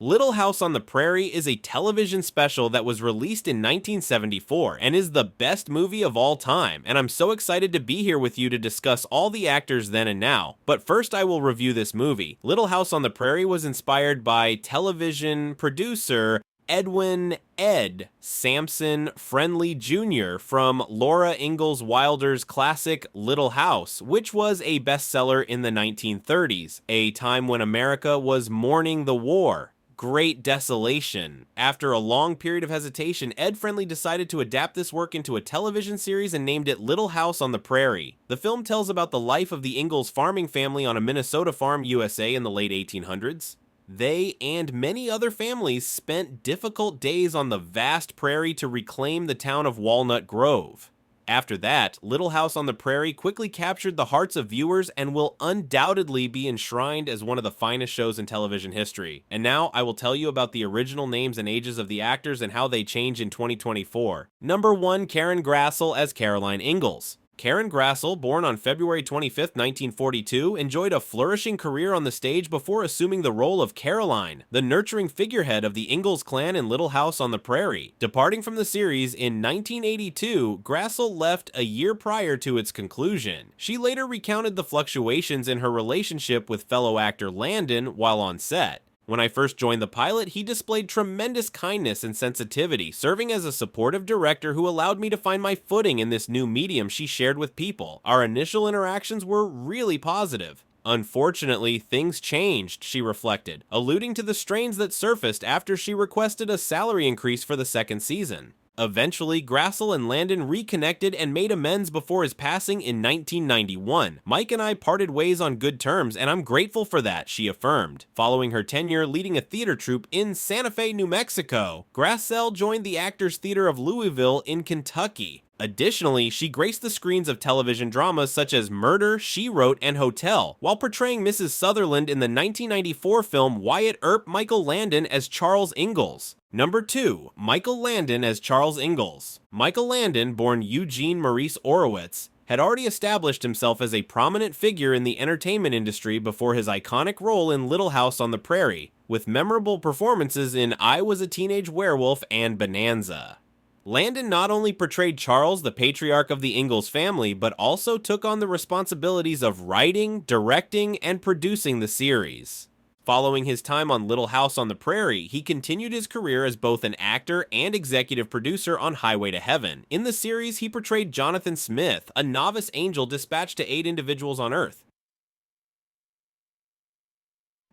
Little House on the Prairie is a television special that was released in 1974 and is the best movie of all time, and I'm so excited to be here with you to discuss all the actors then and now. But first I will review this movie. Little House on the Prairie was inspired by television producer Edwin Ed Sampson Friendly Jr. from Laura Ingalls Wilder's classic Little House, which was a bestseller in the 1930s, a time when America was mourning the war. Great desolation. After a long period of hesitation, Ed Friendly decided to adapt this work into a television series and named it Little House on the Prairie. The film tells about the life of the Ingalls farming family on a Minnesota farm, USA in the late 1800s. They and many other families spent difficult days on the vast prairie to reclaim the town of Walnut Grove. After that, Little House on the Prairie quickly captured the hearts of viewers and will undoubtedly be enshrined as one of the finest shows in television history. And now I will tell you about the original names and ages of the actors and how they change in 2024. Number 1, Karen Grassel as Caroline Ingalls. Karen Grassel, born on February 25, 1942, enjoyed a flourishing career on the stage before assuming the role of Caroline, the nurturing figurehead of the Ingalls clan in Little House on the Prairie. Departing from the series in 1982, Grassel left a year prior to its conclusion. She later recounted the fluctuations in her relationship with fellow actor Landon while on set. When I first joined the pilot, he displayed tremendous kindness and sensitivity, serving as a supportive director who allowed me to find my footing in this new medium she shared with people. Our initial interactions were really positive. Unfortunately, things changed, she reflected, alluding to the strains that surfaced after she requested a salary increase for the second season. Eventually, Grassel and Landon reconnected and made amends before his passing in 1991. Mike and I parted ways on good terms, and I'm grateful for that, she affirmed. Following her tenure leading a theater troupe in Santa Fe, New Mexico, Grassel joined the Actors Theater of Louisville in Kentucky. Additionally, she graced the screens of television dramas such as Murder, She Wrote, and Hotel, while portraying Mrs. Sutherland in the 1994 film Wyatt Earp Michael Landon as Charles Ingalls. Number 2, Michael Landon as Charles Ingalls. Michael Landon, born Eugene Maurice Orowitz, had already established himself as a prominent figure in the entertainment industry before his iconic role in Little House on the Prairie, with memorable performances in I Was a Teenage Werewolf and Bonanza. Landon not only portrayed Charles, the patriarch of the Ingalls family, but also took on the responsibilities of writing, directing, and producing the series. Following his time on Little House on the Prairie, he continued his career as both an actor and executive producer on Highway to Heaven. In the series, he portrayed Jonathan Smith, a novice angel dispatched to aid individuals on Earth.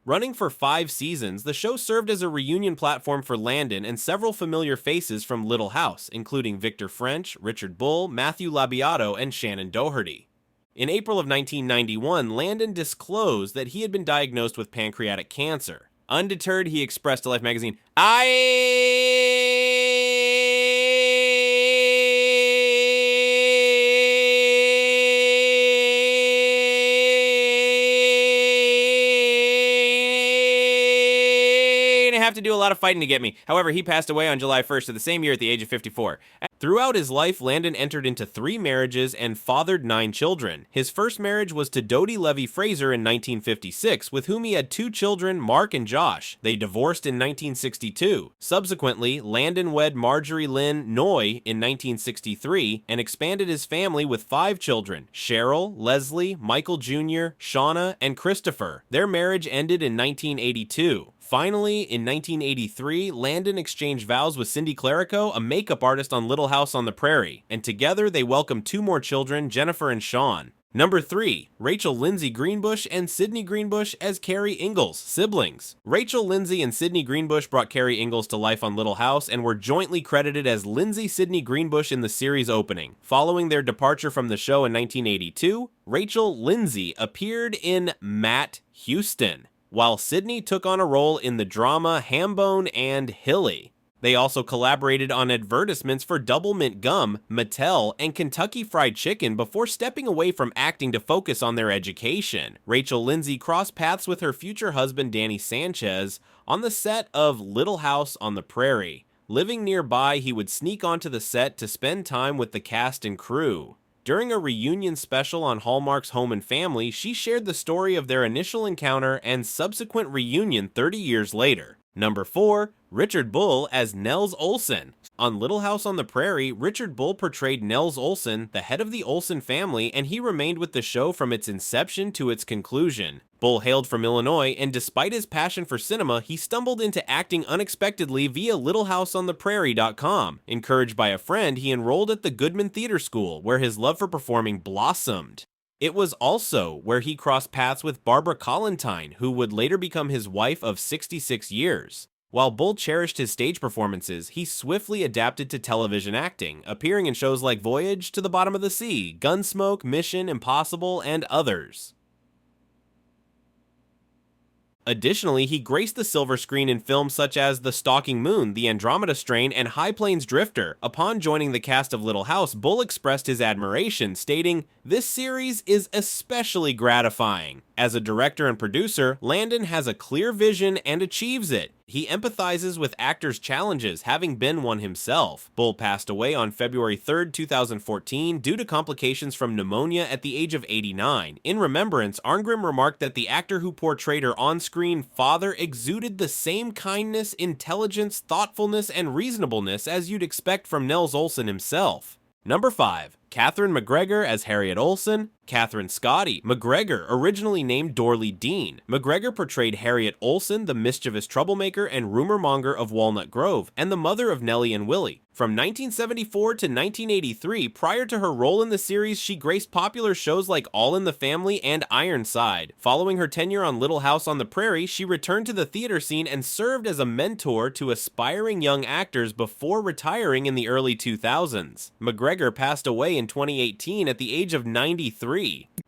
Running for 5 seasons, the show served as a reunion platform for Landon and several familiar faces from Little House, including Victor French, Richard Bull, Matthew Labiato, and Shannon Doherty. In April of 1991, Landon disclosed that he had been diagnosed with pancreatic cancer. Undeterred, he expressed to Life magazine, have to do a lot of fighting to get me. However, he passed away on July 1st of the same year at the age of 54. Throughout his life, Landon entered into 3 marriages and fathered 9 children. His first marriage was to Dodie Levy Fraser in 1956, with whom he had 2 children, Mark and Josh. They divorced in 1962. Subsequently, Landon wed Marjorie Lynn Noy in 1963 and expanded his family with 5 children, Cheryl, Leslie, Michael Jr., Shauna, and Christopher. Their marriage ended in 1982. Finally, in 1983, Landon exchanged vows with Cindy Clerico, a makeup artist on Little House on the Prairie, and together they welcomed 2 more children, Jennifer and Sean. Number 3, Rachel Lindsay Greenbush and Sydney Greenbush as Carrie Ingalls, siblings. Rachel Lindsay and Sydney Greenbush brought Carrie Ingalls to life on Little House and were jointly credited as Lindsay Sydney Greenbush in the series opening. Following their departure from the show in 1982, Rachel Lindsay appeared in Matt Houston, while Sydney took on a role in the drama Hambone and Hilly. They also collaborated on advertisements for Double Mint Gum, Mattel, and Kentucky Fried Chicken before stepping away from acting to focus on their education. Rachel Lindsay crossed paths with her future husband Danny Sanchez on the set of Little House on the Prairie. Living nearby, he would sneak onto the set to spend time with the cast and crew. During a reunion special on Hallmark's Home and Family, she shared the story of their initial encounter and subsequent reunion 30 years later. Number 4. Richard Bull as Nels Olson. On Little House on the Prairie, Richard Bull portrayed Nels Olson, the head of the Olson family, and he remained with the show from its inception to its conclusion. Bull hailed from Illinois, and despite his passion for cinema, he stumbled into acting unexpectedly via LittleHouseOnThePrairie.com. Encouraged by a friend, he enrolled at the Goodman Theater School, where his love for performing blossomed. It was also where he crossed paths with Barbara Collentine, who would later become his wife of 66 years. While Bull cherished his stage performances, he swiftly adapted to television acting, appearing in shows like Voyage to the Bottom of the Sea, Gunsmoke, Mission Impossible, and others. Additionally, he graced the silver screen in films such as The Stalking Moon, The Andromeda Strain, and High Plains Drifter. Upon joining the cast of Little House, Bull expressed his admiration, stating, "This series is especially gratifying. As a director and producer, Landon has a clear vision and achieves it. He empathizes with actors' challenges, having been one himself." Bull passed away on February 3, 2014, due to complications from pneumonia at the age of 89. In remembrance, Arngrim remarked that the actor who portrayed her on-screen father exuded the same kindness, intelligence, thoughtfulness, and reasonableness as you'd expect from Nels Olson himself. Number 5. Catherine McGregor as Harriet Olson. Catherine Scotty McGregor, originally named Dorley Dean. McGregor portrayed Harriet Olson, the mischievous troublemaker and rumor monger of Walnut Grove, and the mother of Nellie and Willie. From 1974 to 1983, prior to her role in the series, she graced popular shows like All in the Family and Ironside. Following her tenure on Little House on the Prairie, she returned to the theater scene and served as a mentor to aspiring young actors before retiring in the early 2000s. McGregor passed away in 2018 at the age of 93.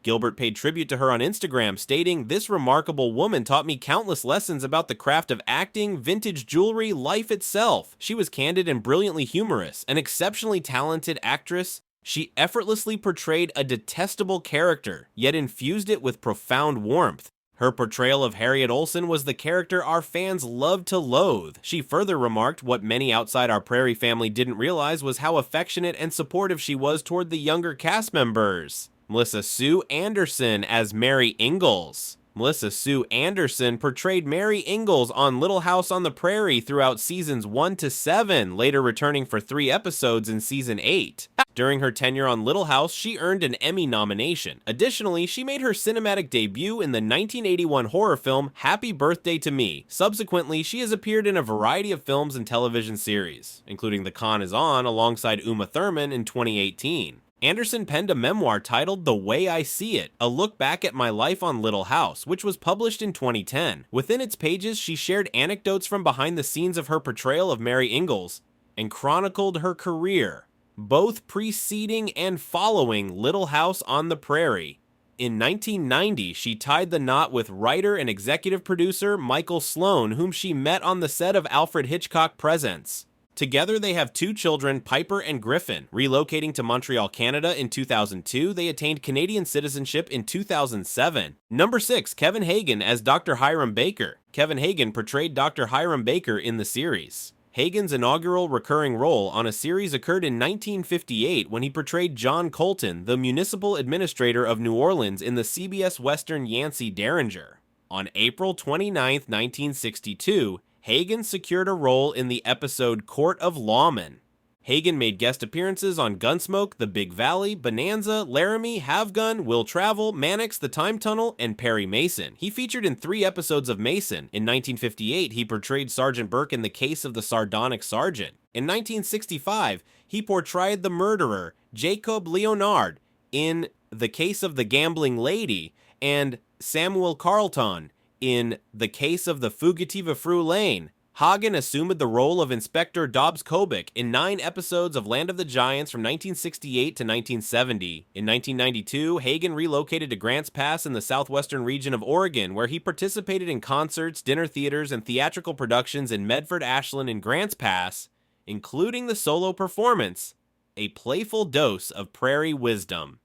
Gilbert paid tribute to her on Instagram, stating, "This remarkable woman taught me countless lessons about the craft of acting, vintage jewelry, life itself. She was candid and brilliantly humorous, an exceptionally talented actress. She effortlessly portrayed a detestable character, yet infused it with profound warmth. Her portrayal of Harriet Olson was the character our fans loved to loathe." She further remarked, "What many outside our Prairie family didn't realize was how affectionate and supportive she was toward the younger cast members." Melissa Sue Anderson as Mary Ingalls. Melissa Sue Anderson portrayed Mary Ingalls on Little House on the Prairie throughout seasons 1 to 7, later returning for 3 episodes in season 8. During her tenure on Little House, she earned an Emmy nomination. Additionally, she made her cinematic debut in the 1981 horror film Happy Birthday to Me. Subsequently, she has appeared in a variety of films and television series, including The Con Is On alongside Uma Thurman in 2018. Anderson penned a memoir titled The Way I See It, a look back at my life on Little House, which was published in 2010. Within its pages, she shared anecdotes from behind the scenes of her portrayal of Mary Ingalls and chronicled her career, both preceding and following Little House on the Prairie. In 1990, she tied the knot with writer and executive producer Michael Sloan, whom she met on the set of Alfred Hitchcock Presents. Together, they have 2 children, Piper and Griffin. Relocating to Montreal, Canada in 2002, they attained Canadian citizenship in 2007. Number 6, Kevin Hagen as Dr. Hiram Baker. Kevin Hagen portrayed Dr. Hiram Baker in the series. Hagen's inaugural recurring role on a series occurred in 1958 when he portrayed John Colton, the municipal administrator of New Orleans in the CBS Western Yancey Derringer. On April 29, 1962, Hagen secured a role in the episode Court of Lawmen. Hagen made guest appearances on Gunsmoke, The Big Valley, Bonanza, Laramie, Have Gun, Will Travel, Mannix, The Time Tunnel, and Perry Mason. He featured in 3 episodes of Mason. In 1958, he portrayed Sergeant Burke in The Case of the Sardonic Sergeant. In 1965, he portrayed the murderer, Jacob Leonard, in The Case of the Gambling Lady, and Samuel Carlton in The Case of the Fugitive Frulaine. Hagen assumed the role of Inspector Dobbs Kobik in 9 episodes of Land of the Giants from 1968 to 1970. In 1992, Hagen relocated to Grants Pass in the southwestern region of Oregon, where he participated in concerts, dinner theaters, and theatrical productions in Medford, Ashland, and Grants Pass, including the solo performance, A Playful Dose of Prairie Wisdom.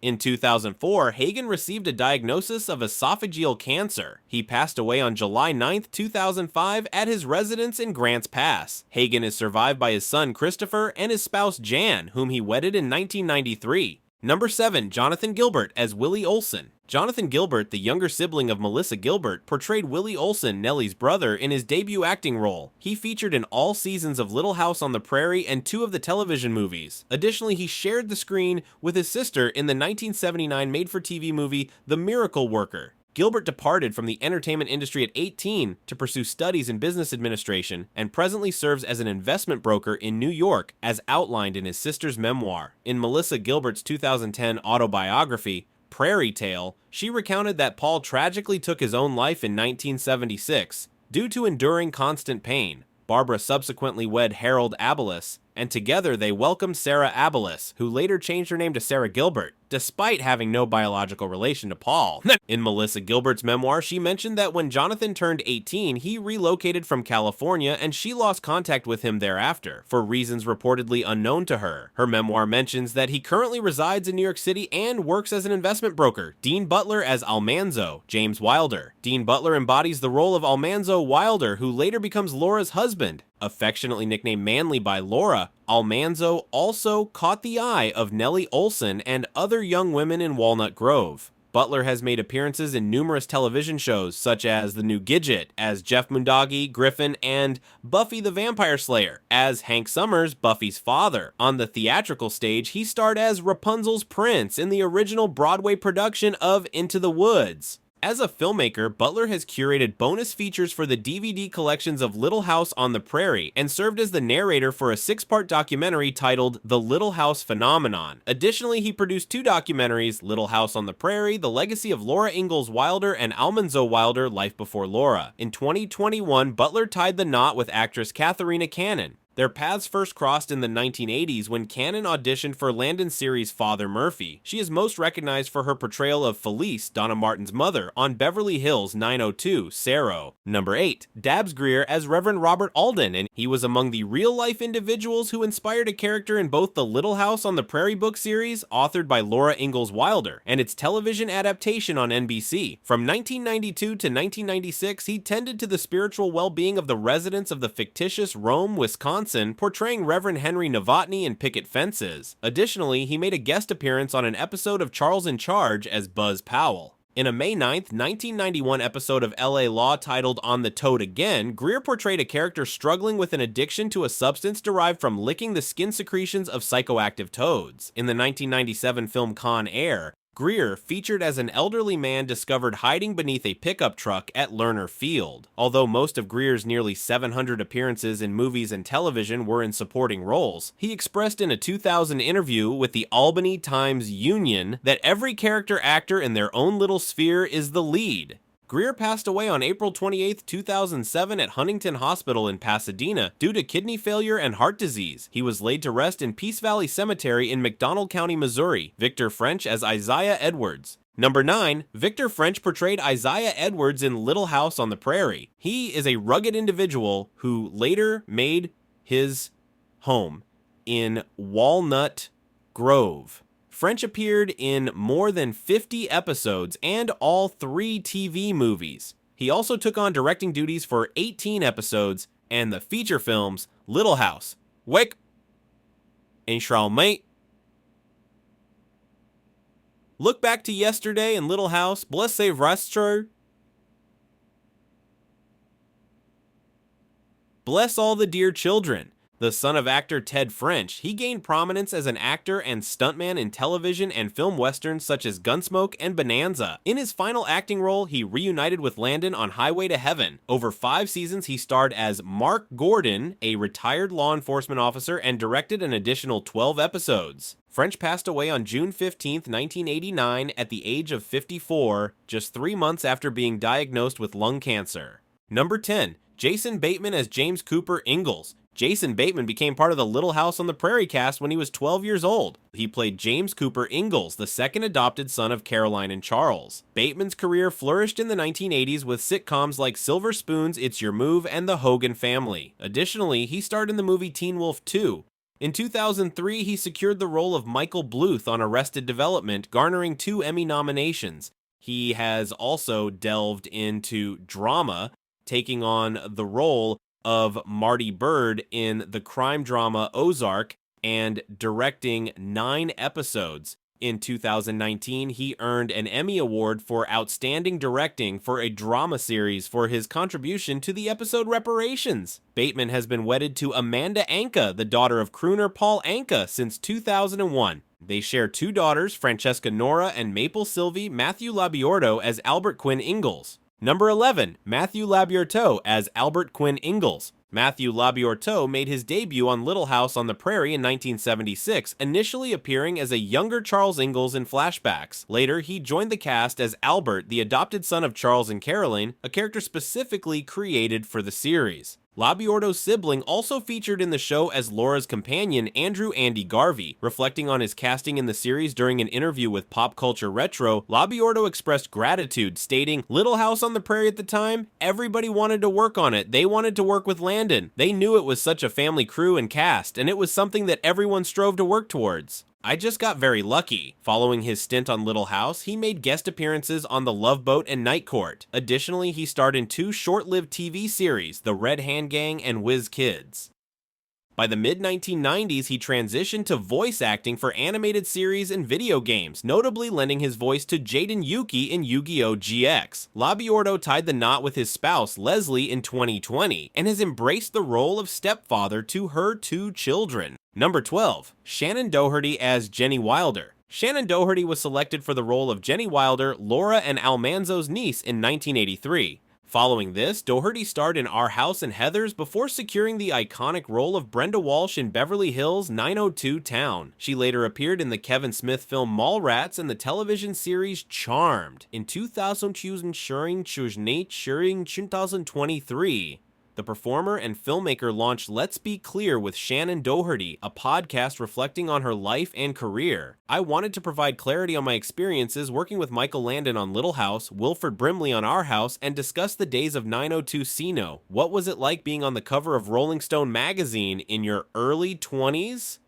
In 2004, Hagen received a diagnosis of esophageal cancer. He passed away on July 9, 2005 at his residence in Grants Pass. Hagen is survived by his son Christopher and his spouse Jan, whom he wedded in 1993. Number 7. Jonathan Gilbert as Willie Olson. Jonathan Gilbert, the younger sibling of Melissa Gilbert, portrayed Willie Olson, Nellie's brother, in his debut acting role. He featured in all seasons of Little House on the Prairie and 2 of the television movies. Additionally, he shared the screen with his sister in the 1979 made-for-TV movie The Miracle Worker. Gilbert departed from the entertainment industry at 18 to pursue studies in business administration and presently serves as an investment broker in New York, as outlined in his sister's memoir. In Melissa Gilbert's 2010 autobiography, Prairie Tale, she recounted that Paul tragically took his own life in 1976 due to enduring constant pain. Barbara subsequently wed Harold Abeles, and together they welcomed Sarah Abeles, who later changed her name to Sarah Gilbert, despite having no biological relation to Paul. In Melissa Gilbert's memoir, she mentioned that when Jonathan turned 18, he relocated from California and she lost contact with him thereafter, for reasons reportedly unknown to her. Her memoir mentions that he currently resides in New York City and works as an investment broker. Dean Butler as Almanzo, James Wilder. Dean Butler embodies the role of Almanzo Wilder, who later becomes Laura's husband. Affectionately nicknamed Manly by Laura, Almanzo also caught the eye of Nellie Olson and other young women in Walnut Grove. Butler has made appearances in numerous television shows, such as The New Gidget as Jeff Mundagi, Griffin, and Buffy the Vampire Slayer as Hank Summers, Buffy's father. On the theatrical stage, he starred as Rapunzel's prince in the original Broadway production of Into the Woods. As a filmmaker, Butler has curated bonus features for the DVD collections of Little House on the Prairie and served as the narrator for a 6-part documentary titled The Little House Phenomenon. Additionally, he produced 2 documentaries, Little House on the Prairie, The Legacy of Laura Ingalls Wilder, and Almanzo Wilder, Life Before Laura. In 2021, Butler tied the knot with actress Katharina Cannon. Their paths first crossed in the 1980s when Cannon auditioned for Landon's series Father Murphy. She is most recognized for her portrayal of Felice, Donna Martin's mother, on Beverly Hills 902, Cerro. Number 8. Dabbs Greer as Reverend Robert Alden, and he was among the real-life individuals who inspired a character in both the Little House on the Prairie book series, authored by Laura Ingalls Wilder, and its television adaptation on NBC. From 1992 to 1996, he tended to the spiritual well-being of the residents of the fictitious Rome, Wisconsin, portraying Reverend Henry Novotny in Picket Fences. Additionally, he made a guest appearance on an episode of Charles in Charge as Buzz Powell. In a May 9, 1991 episode of LA Law titled On the Toad Again, Greer portrayed a character struggling with an addiction to a substance derived from licking the skin secretions of psychoactive toads. In the 1997 film Con Air, Greer, featured as an elderly man discovered hiding beneath a pickup truck at Lerner Field. Although most of Greer's nearly 700 appearances in movies and television were in supporting roles, he expressed in a 2000 interview with the Albany Times-Union that every character actor in their own little sphere is the lead. Greer passed away on April 28, 2007 at Huntington Hospital in Pasadena due to kidney failure and heart disease. He was laid to rest in Peace Valley Cemetery in McDonald County, Missouri. Victor French as Isaiah Edwards. Number 9. Victor French portrayed Isaiah Edwards in Little House on the Prairie. He is a rugged individual who later made his home in Walnut Grove. French appeared in more than 50 episodes and all 3 TV movies. He also took on directing duties for 18 episodes and the feature films Little House, Wake, and Charlemagne. Look Back to Yesterday and Little House, Blessé Rastre. Bless All the Dear Children. The son of actor Ted French, he gained prominence as an actor and stuntman in television and film westerns such as Gunsmoke and Bonanza. In his final acting role, he reunited with Landon on Highway to Heaven. Over 5 seasons, he starred as Mark Gordon, a retired law enforcement officer, and directed an additional 12 episodes. French passed away on June 15, 1989, at the age of 54, just 3 months after being diagnosed with lung cancer. Number 10. Jason Bateman as James Cooper Ingalls. Jason Bateman became part of the Little House on the Prairie cast when he was 12 years old. He played James Cooper Ingalls, the second adopted son of Caroline and Charles. Bateman's career flourished in the 1980s with sitcoms like Silver Spoons, It's Your Move, and The Hogan Family. Additionally, he starred in the movie Teen Wolf 2. In 2003, he secured the role of Michael Bluth on Arrested Development, garnering 2 Emmy nominations. He has also delved into drama, taking on the role of Marty Byrde in the crime drama Ozark and directing 9 episodes In 2019, he earned an Emmy Award for Outstanding Directing for a drama series for his contribution to the episode Reparations. Bateman has been wedded to Amanda Anka, the daughter of crooner Paul Anka, since 2001. They share 2 daughters, Francesca Nora and Maple Sylvie Matthew Labiorto as Albert Quinn Ingalls. Number 11, Matthew Labiorto as Albert Quinn Ingalls. Matthew Labiorto made his debut on Little House on the Prairie in 1976, initially appearing as a younger Charles Ingalls in flashbacks. Later, he joined the cast as Albert, the adopted son of Charles and Caroline, a character specifically created for the series. Labiorto's sibling also featured in the show as Laura's companion, Andrew Andy Garvey. Reflecting on his casting in the series during an interview with Pop Culture Retro, Labiorto expressed gratitude, stating, "Little House on the Prairie at the time, everybody wanted to work on it. They wanted to work with Landon. They knew it was such a family crew and cast, and it was something that everyone strove to work towards. I just got very lucky." Following his stint on Little House, he made guest appearances on The Love Boat and Night Court. Additionally, he starred in 2 short-lived TV series, The Red Hand Gang and Whiz Kids. By the mid-1990s, he transitioned to voice acting for animated series and video games, notably lending his voice to Jaden Yuki in Yu-Gi-Oh! GX. Labiorto tied the knot with his spouse, Leslie, in 2020, and has embraced the role of stepfather to her 2 children. Number 12, Shannon Doherty as Jenny Wilder. Shannon Doherty was selected for the role of Jenny Wilder, Laura and Almanzo's niece in 1983. Following this, Doherty starred in Our House and Heathers before securing the iconic role of Brenda Walsh in Beverly Hills 90210 Town. She later appeared in the Kevin Smith film Mallrats and the television series Charmed. In 2023, the performer and filmmaker launched Let's Be Clear with Shannon Doherty, a podcast reflecting on her life and career. I wanted to provide clarity on my experiences working with Michael Landon on Little House, Wilford Brimley on Our House, and discuss the days of 90210. What was it like being on the cover of Rolling Stone magazine in your early 20s?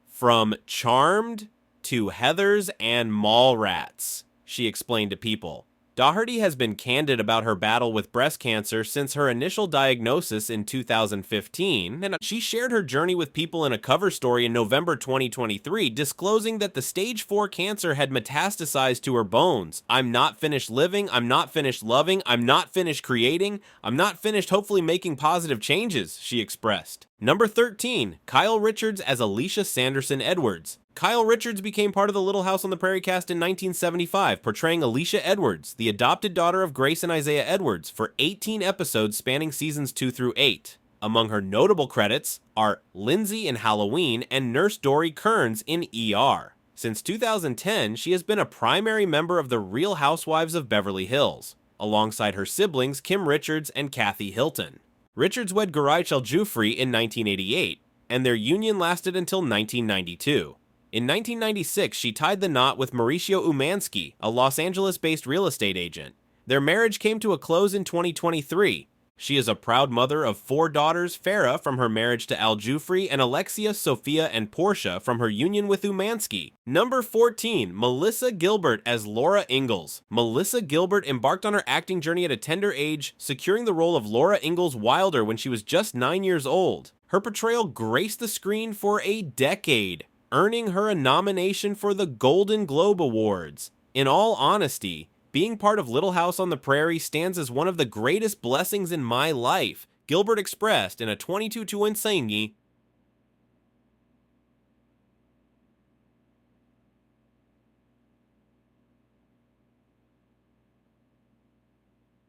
From Charmed to Heathers and Mallrats, she explained to People. Doherty has been candid about her battle with breast cancer since her initial diagnosis in 2015, and she shared her journey with People in a cover story in November 2023, disclosing that the stage 4 cancer had metastasized to her bones. "I'm not finished living, I'm not finished loving, I'm not finished creating, I'm not finished hopefully making positive changes," she expressed. Number 13, Kyle Richards as Alicia Sanderson Edwards. Kyle Richards became part of the Little House on the Prairie cast in 1975, portraying Alicia Edwards, the adopted daughter of Grace and Isaiah Edwards, for 18 episodes spanning seasons 2 through 8. Among her notable credits are Lindsay in Halloween and Nurse Dory Kearns in ER. Since 2010, she has been a primary member of the Real Housewives of Beverly Hills, alongside her siblings Kim Richards and Kathy Hilton. Richards wed Garai Chel-Jufri in 1988, and their union lasted until 1992. In 1996, she tied the knot with Mauricio Umansky, a Los Angeles-based real estate agent. Their marriage came to a close in 2023. She is a proud mother of 4 daughters, Farah from her marriage to Al Jufri, and Alexia, Sophia, and Portia from her union with Umansky. Number 14, Melissa Gilbert as Laura Ingalls. Melissa Gilbert embarked on her acting journey at a tender age, securing the role of Laura Ingalls Wilder when she was just 9 years old. Her portrayal graced the screen for a decade, earning her a nomination for the Golden Globe Awards. In all honesty, being part of Little House on the Prairie stands as one of the greatest blessings in my life, Gilbert expressed in a 22 ensayo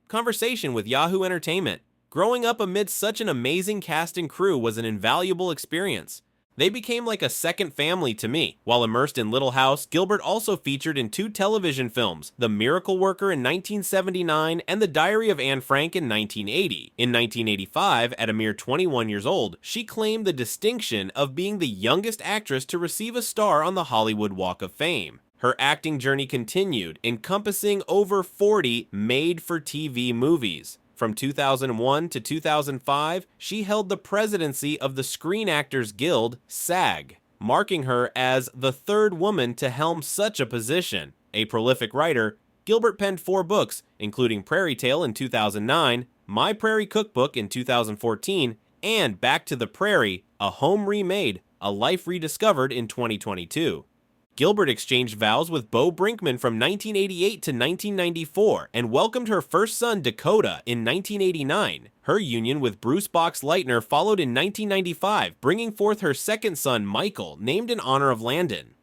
conversation with Yahoo Entertainment. Growing up amidst such an amazing cast and crew was an invaluable experience. They became like a second family to me. While immersed in Little House, Gilbert also featured in 2 television films, The Miracle Worker in 1979 and The Diary of Anne Frank in 1980. In 1985, at a mere 21 years old, she claimed the distinction of being the youngest actress to receive a star on the Hollywood Walk of Fame. Her acting journey continued, encompassing over 40 made-for-TV movies. From 2001 to 2005, she held the presidency of the Screen Actors Guild, SAG, marking her as the 3rd woman to helm such a position. A prolific writer, Gilbert penned 4 books, including Prairie Tale in 2009, My Prairie Cookbook in 2014, and Back to the Prairie, a home remade, a life rediscovered in 2022. Gilbert exchanged vows with Bo Brinkman from 1988 to 1994 and welcomed her first son Dakota in 1989. Her union with Bruce Box Leitner followed in 1995, bringing forth her second son Michael, named in honor of Landon.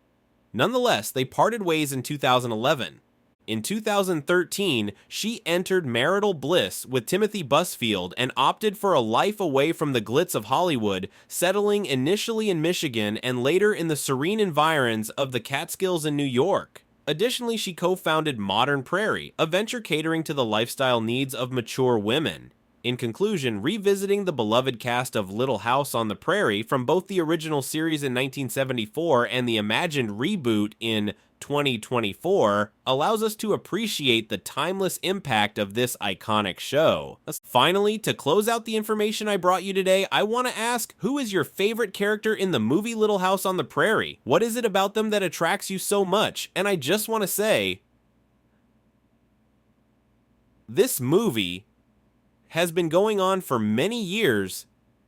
Nonetheless, they parted ways in 2011. In 2013, she entered marital bliss with Timothy Busfield and opted for a life away from the glitz of Hollywood, settling initially in Michigan and later in the serene environs of the Catskills in New York. Additionally, she co-founded Modern Prairie, a venture catering to the lifestyle needs of mature women. In conclusion, revisiting the beloved cast of Little House on the Prairie from both the original series in 1974 and the imagined reboot in 2024 allows us to appreciate the timeless impact of this iconic show. Finally, to close out the information I brought you today, I want to ask, who is your favorite character in the movie Little House on the Prairie? What is it about them that attracts you so much? And I just want to say, this movie has been going on for many years.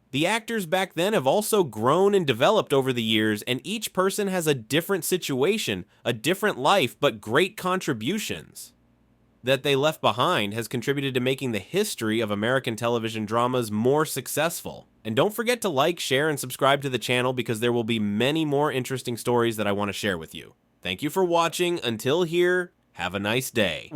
The actors back then have also grown and developed over the years, and each person has a different situation, a different life, but great contributions that they left behind has contributed to making the history of American television dramas more successful. And don't forget to like, share, and subscribe to the channel because there will be many more interesting stories that I want to share with you. Thank you for watching. Until here, have a nice day.